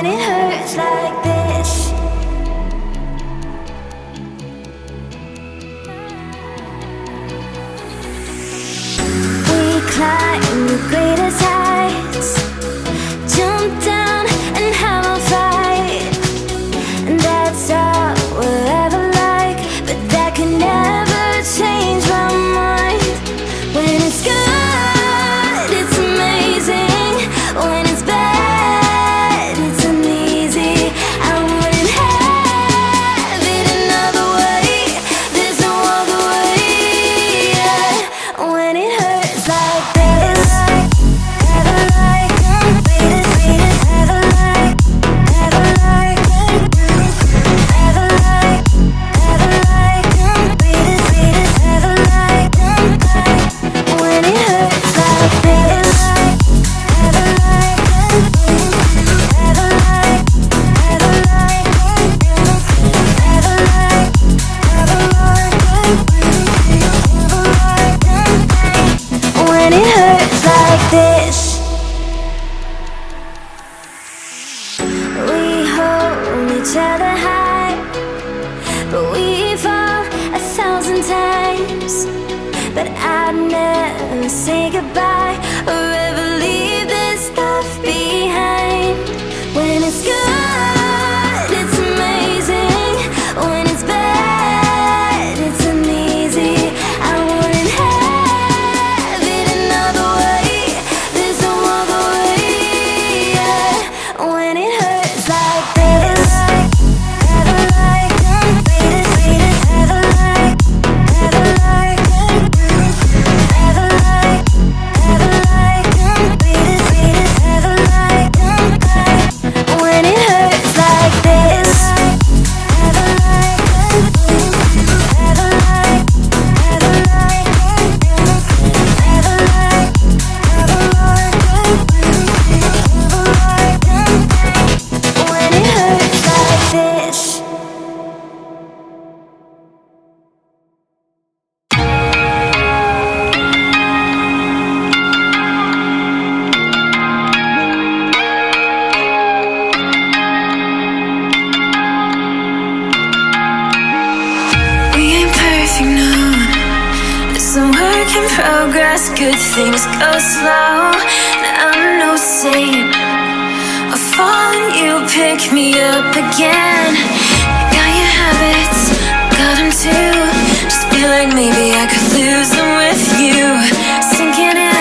when it hurts like this. We climb the greatest heights, jump down and have a fight, and that's all we'll ever like. But that can never change my mind. When it's good, it's amazing. When it's bad, it's uneasy. I wouldn't have it another way. There's no other way. When it hurts like this, ever like, ever like, ever like, ever like, ever like, ever like, when it hurts like this, ever like, ever like, ever like, ever like, ever like, when it hurts like this. We hold each other high, but we fall 1,000 times. But I'd never say goodbye or ever leave this stuff behind. When it's good, it's amazing. When it's bad, it's uneasy. I wouldn't have it another way. There's no other way. When it hurts like this, ever like, ever like, ever like, ever like, ever like, ever like, when it hurts like this, ever like, ever like, ever like, ever like, ever like, when it hurts like this. We ain't perfect, no. It's a work in progress. Good things go slow. And I'm no saint. I fall and you pick me up again. You got your habits, got them too. Just feel like maybe I could lose them with you. Sinking in